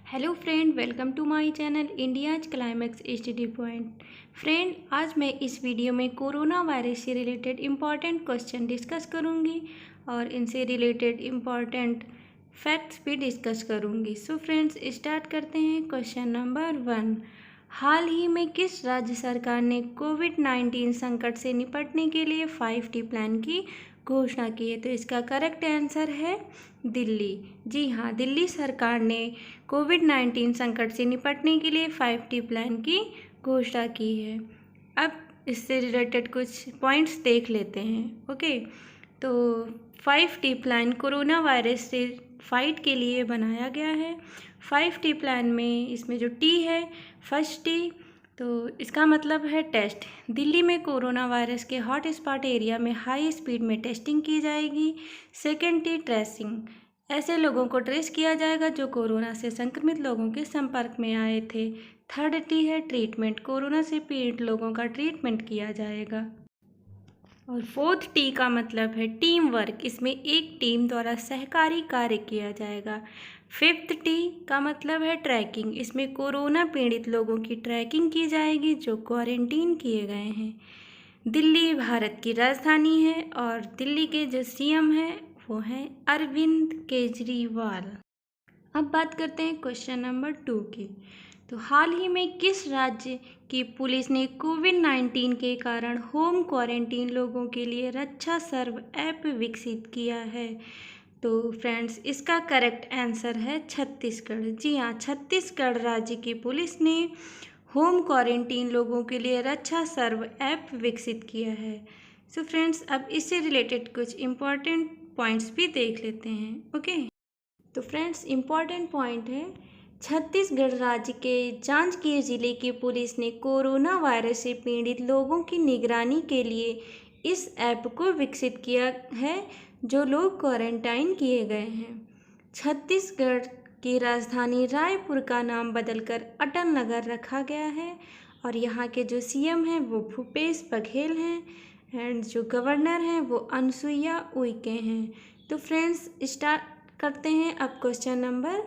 Hello friend, welcome to my channel India's climax study point. Friend, आज मैं इस video में कोरोना वायरस से रिलेटेड इम्पॉर्टेंट क्वेश्चन डिस्कस करूंगी और इनसे रिलेटेड इम्पॉर्टेंट फैक्ट्स भी डिस्कस करूंगी। सो फ्रेंड्स, स्टार्ट करते हैं। क्वेश्चन नंबर 1, हाल ही में किस राज्य सरकार ने कोविड-19 संकट से निपटने के लिए 5T प्लान की घोषणा की है? तो इसका करेक्ट आंसर है दिल्ली। जी हाँ, दिल्ली सरकार ने कोविड-19 संकट से निपटने के लिए 5T प्लान की घोषणा की है। अब इससे रिलेटेड कुछ पॉइंट्स देख लेते हैं। ओके, तो 5T प्लान कोरोना वायरस से फाइट के लिए बनाया गया है। 5T प्लान में इसमें जो टी है, फर्स्ट टी, तो इसका मतलब है टेस्ट। दिल्ली में कोरोना वायरस के हॉट स्पॉट एरिया में हाई स्पीड में टेस्टिंग की जाएगी। सेकेंड टी, ट्रेसिंग, ऐसे लोगों को ट्रेस किया जाएगा जो कोरोना से संक्रमित लोगों के संपर्क में आए थे। थर्ड टी है ट्रीटमेंट, कोरोना से पीड़ित लोगों का ट्रीटमेंट किया जाएगा। और फोर्थ टी का मतलब है टीम वर्क, इसमें एक टीम द्वारा सहकारी कार्य किया जाएगा। फिफ्थ टी का मतलब है ट्रैकिंग, इसमें कोरोना पीड़ित लोगों की ट्रैकिंग की जाएगी जो क्वारंटीन किए गए हैं। दिल्ली भारत की राजधानी है और दिल्ली के जो सीएम हैं वो हैं अरविंद केजरीवाल। अब बात करते हैं क्वेश्चन नंबर 2 की। तो हाल ही में किस राज्य की पुलिस ने कोविड-19 के कारण होम क्वारंटीन लोगों के लिए रक्षा सर्व ऐप विकसित किया है? तो फ्रेंड्स, इसका करेक्ट आंसर है छत्तीसगढ़। जी हाँ, छत्तीसगढ़ राज्य की पुलिस ने होम क्वारंटीन लोगों के लिए रक्षा सर्व ऐप विकसित किया है। सो फ्रेंड्स, अब इससे रिलेटेड कुछ इम्पॉर्टेंट पॉइंट्स भी देख लेते हैं। ओके, तो फ्रेंड्स, इम्पॉर्टेंट पॉइंट है, छत्तीसगढ़ राज्य के जांजगीर जिले की पुलिस ने कोरोना वायरस से पीड़ित लोगों की निगरानी के लिए इस ऐप को विकसित किया है जो लोग क्वारंटाइन किए गए हैं। छत्तीसगढ़ की राजधानी रायपुर का नाम बदलकर अटल नगर रखा गया है और यहाँ के जो सीएम हैं वो भूपेश बघेल हैं एंड जो गवर्नर हैं वो अनुसुईया उइके हैं। तो फ्रेंड्स, स्टार्ट करते हैं अब क्वेश्चन नंबर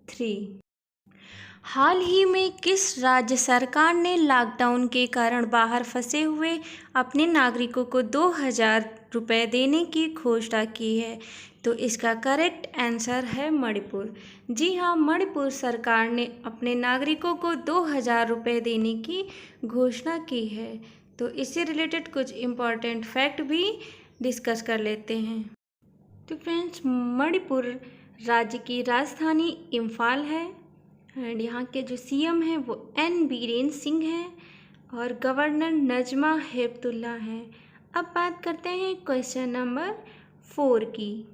3। हाल ही में किस राज्य सरकार ने लॉकडाउन के कारण बाहर फंसे हुए अपने नागरिकों को 2,000 रुपये देने की घोषणा की है? तो इसका करेक्ट आंसर है मणिपुर। जी हाँ, मणिपुर सरकार ने अपने नागरिकों को 2,000 रुपये देने की घोषणा की है। तो इससे रिलेटेड कुछ इम्पॉर्टेंट फैक्ट भी डिस्कस कर लेते हैं। तो फ्रेंड्स, मणिपुर राज्य की राजधानी इम्फाल है एंड यहाँ के जो सीएम हैं वो एन बीरेन सिंह हैं और गवर्नर नजमा हेपतुल्ला हैं। अब बात करते हैं क्वेश्चन नंबर 4 की।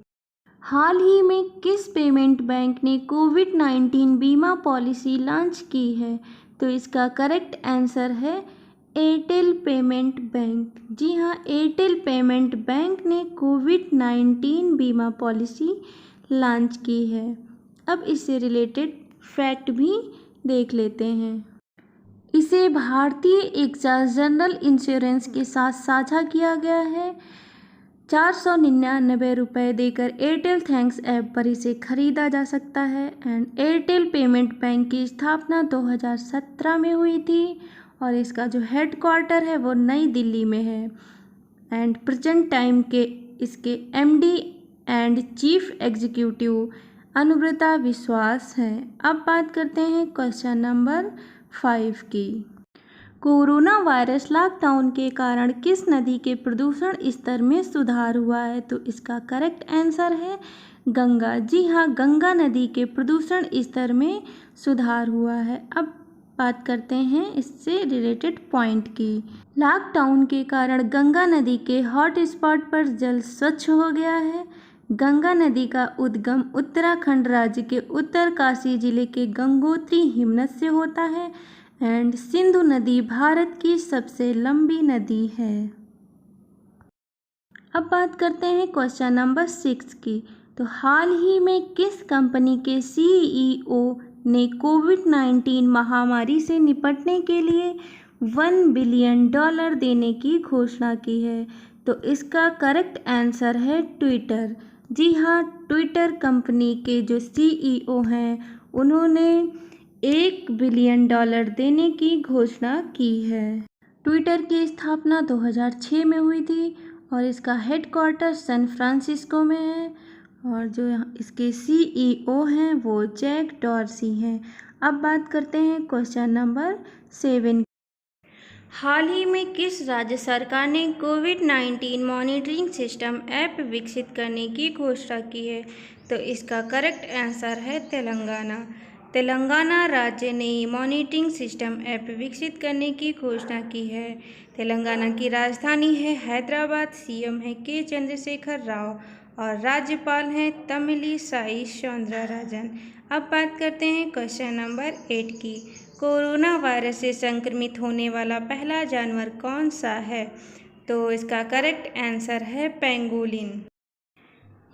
हाल ही में किस पेमेंट बैंक ने कोविड-19 बीमा पॉलिसी लॉन्च की है? तो इसका करेक्ट आंसर है एयरटेल पेमेंट बैंक। जी हाँ, एयरटेल पेमेंट बैंक ने कोविड-19 बीमा पॉलिसी लॉन्च की है। अब इससे रिलेटेड फैक्ट भी देख लेते हैं। इसे भारतीय एग्जास जनरल इंश्योरेंस के साथ साझा किया गया है। 499 रुपये देकर एयरटेल थैंक्स ऐप पर इसे खरीदा जा सकता है एंड एयरटेल पेमेंट बैंक की स्थापना 2017 में हुई थी और इसका जो हेड क्वार्टर है वो नई दिल्ली में है एंड प्रेजेंट टाइम के इसके एमडी एंड चीफ एग्जीक्यूटिव अनुव्रता विश्वास हैं। अब बात करते हैं क्वेश्चन नंबर 5 की। कोरोना वायरस लॉकडाउन के कारण किस नदी के प्रदूषण स्तर में सुधार हुआ है? तो इसका करेक्ट आंसर है गंगा। जी हाँ, गंगा नदी के प्रदूषण स्तर में सुधार हुआ है। अब बात करते हैं इससे रिलेटेड पॉइंट की। लॉकडाउन के कारण गंगा नदी के हॉट स्पॉट पर जल स्वच्छ हो गया है। गंगा नदी का उद्गम उत्तराखंड राज्य के उत्तरकाशी जिले के गंगोत्री हिमनद से होता है एंड सिंधु नदी भारत की सबसे लंबी नदी है। अब बात करते हैं क्वेश्चन नंबर 6 की। तो हाल ही में किस कंपनी के सीईओ ने कोविड-19 महामारी से निपटने के लिए $1 बिलियन देने की घोषणा की है? तो इसका करेक्ट आंसर है ट्विटर। जी हाँ, ट्विटर कंपनी के जो सीईओ हैं उन्होंने $1 बिलियन देने की घोषणा की है। ट्विटर की स्थापना 2006 में हुई थी और इसका हेडक्वार्टर सैन फ्रांसिस्को में है और जो इसके CEO हैं वो जैक डॉर्सी हैं। अब बात करते हैं क्वेश्चन नंबर 7। हाल ही में किस राज्य सरकार ने कोविड-19 मॉनिटरिंग सिस्टम ऐप विकसित करने की घोषणा की है? तो इसका करेक्ट आंसर है तेलंगाना। तेलंगाना राज्य ने मॉनिटरिंग सिस्टम ऐप विकसित करने की घोषणा की है। तेलंगाना की राजधानी है हैदराबाद। CM है के चंद्रशेखर राव और राज्यपाल हैं तमिलिसाई सौंदरराजन। अब बात करते हैं क्वेश्चन नंबर 8 की। कोरोना वायरस से संक्रमित होने वाला पहला जानवर कौन सा है? तो इसका करेक्ट आंसर है पेंगोलिन।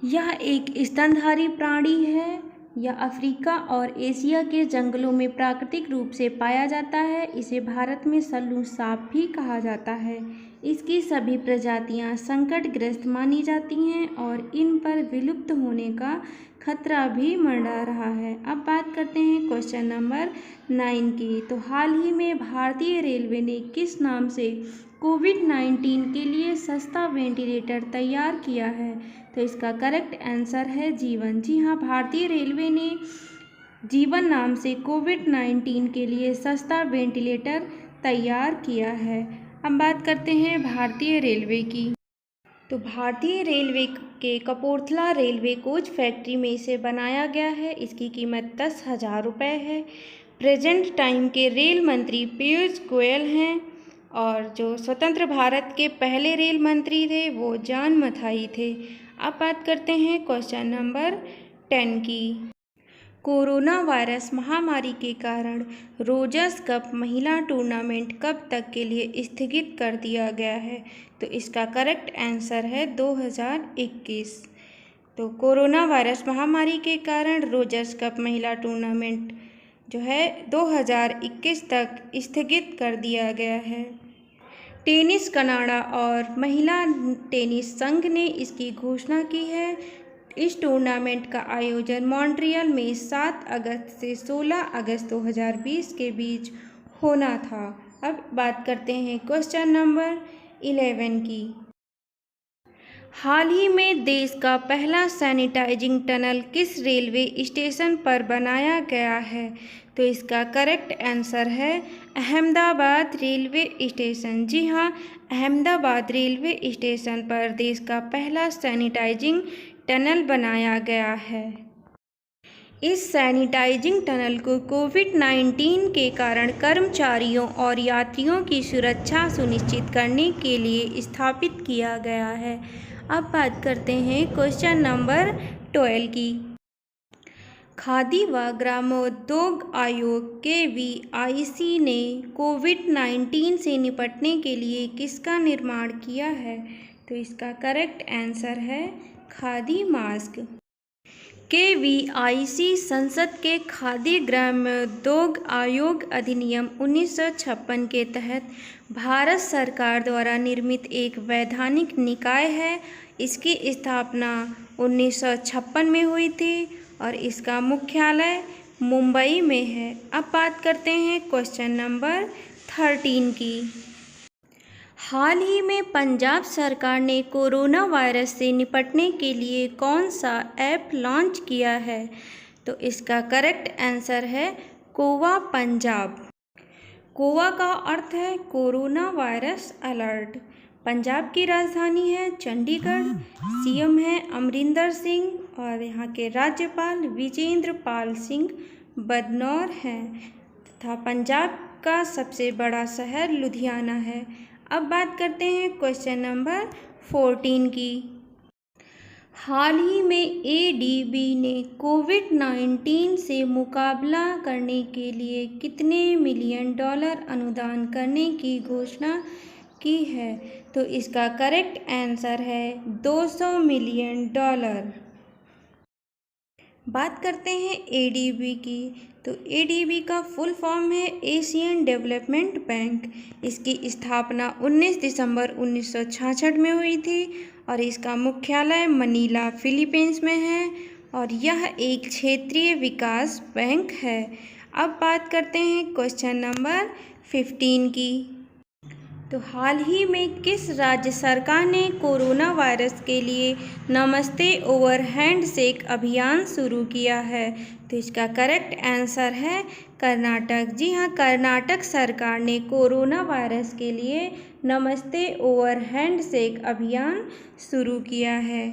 यह एक स्तनधारी प्राणी है। यह अफ्रीका और एशिया के जंगलों में प्राकृतिक रूप से पाया जाता है। इसे भारत में सल्लू सांप भी कहा जाता है। इसकी सभी प्रजातियां संकटग्रस्त मानी जाती हैं और इन पर विलुप्त होने का खतरा भी मंडरा रहा है। अब बात करते हैं क्वेश्चन नंबर 9 की। तो हाल ही में भारतीय रेलवे ने किस नाम से कोविड-19 के लिए सस्ता वेंटिलेटर तैयार किया है? तो इसका करेक्ट आंसर है जीवन। जी हाँ, भारतीय रेलवे ने जीवन नाम से कोविड-19 के लिए सस्ता वेंटिलेटर तैयार किया है। अब बात करते हैं भारतीय रेलवे की। तो भारतीय रेलवे के कपूरथला रेलवे कोच फैक्ट्री में इसे बनाया गया है। इसकी कीमत 10,000 रुपये है। प्रेजेंट टाइम के रेल मंत्री पीयूष गोयल हैं और जो स्वतंत्र भारत के पहले रेल मंत्री थे वो जॉन मथाई थे। अब बात करते हैं क्वेश्चन नंबर 10 की। कोरोना वायरस महामारी के कारण रोजर्स कप महिला टूर्नामेंट कब तक के लिए स्थगित कर दिया गया है? तो इसका करेक्ट आंसर है 2021। तो कोरोना वायरस महामारी के कारण रोजर्स कप महिला टूर्नामेंट जो है 2021 तक स्थगित कर दिया गया है। टेनिस कनाडा और महिला टेनिस संघ ने इसकी घोषणा की है। इस टूर्नामेंट का आयोजन मॉन्ट्रियल में 7 अगस्त से 16 अगस्त 2020 के बीच होना था। अब बात करते हैं क्वेश्चन नंबर 11 की। हाल ही में देश का पहला सैनिटाइजिंग टनल किस रेलवे स्टेशन पर बनाया गया है? तो इसका करेक्ट आंसर है अहमदाबाद रेलवे स्टेशन। जी हाँ, अहमदाबाद रेलवे स्टेशन पर देश का पहला सैनिटाइजिंग टनल बनाया गया है। इस सैनिटाइजिंग टनल को कोविड-19 के कारण कर्मचारियों और यात्रियों की सुरक्षा सुनिश्चित करने के लिए स्थापित किया गया है। अब बात करते हैं क्वेश्चन नंबर 12 की। खादी व ग्रामोद्योग आयोग KVIC ने कोविड-19 से निपटने के लिए किसका निर्माण किया है? तो इसका करेक्ट आंसर है खादी मास्क। KVIC संसद के खादी ग्रामोद्योग आयोग अधिनियम 1956 के तहत भारत सरकार द्वारा निर्मित एक वैधानिक निकाय है। इसकी स्थापना 1956 में हुई थी और इसका मुख्यालय मुंबई में है। अब बात करते हैं क्वेश्चन नंबर 13 की। हाल ही में पंजाब सरकार ने कोरोना वायरस से निपटने के लिए कौन सा ऐप लॉन्च किया है? तो इसका करेक्ट आंसर है कोवा पंजाब। कोवा का अर्थ है कोरोना वायरस अलर्ट। पंजाब की राजधानी है चंडीगढ़। CM है अमरिंदर सिंह और यहाँ के राज्यपाल विजेंद्र पाल सिंह बदनौर हैं तथा पंजाब का सबसे बड़ा शहर लुधियाना है। अब बात करते हैं क्वेश्चन नंबर 14 की। हाल ही में ADB ने कोविड-19 से मुकाबला करने के लिए कितने मिलियन डॉलर अनुदान करने की घोषणा की है? तो इसका करेक्ट आंसर है 200 मिलियन डॉलर। बात करते हैं ADB की। तो ADB का फुल फॉर्म है एशियन डेवलपमेंट बैंक। इसकी स्थापना 19 दिसंबर 1966 में हुई थी और इसका मुख्यालय मनीला फिलीपींस में है और यह एक क्षेत्रीय विकास बैंक है। अब बात करते हैं क्वेश्चन नंबर 15 की। तो हाल ही में किस राज्य सरकार ने कोरोना वायरस के लिए नमस्ते ओवर हैंडशेक अभियान शुरू किया है? तो इसका करेक्ट आंसर है कर्नाटक। जी हाँ, कर्नाटक सरकार ने कोरोना वायरस के लिए नमस्ते ओवर हैंडशेक अभियान शुरू किया है।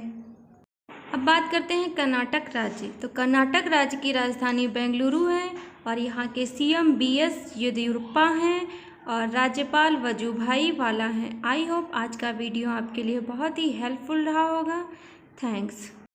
अब बात करते हैं कर्नाटक राज्य। तो कर्नाटक राज्य की राजधानी बेंगलुरु है और यहाँ के सीएम बीएस येदियुरप्पा हैं और राज्यपाल वजुभाई वाला हैं। आई होप आज का वीडियो आपके लिए बहुत ही हेल्पफुल रहा होगा। थैंक्स।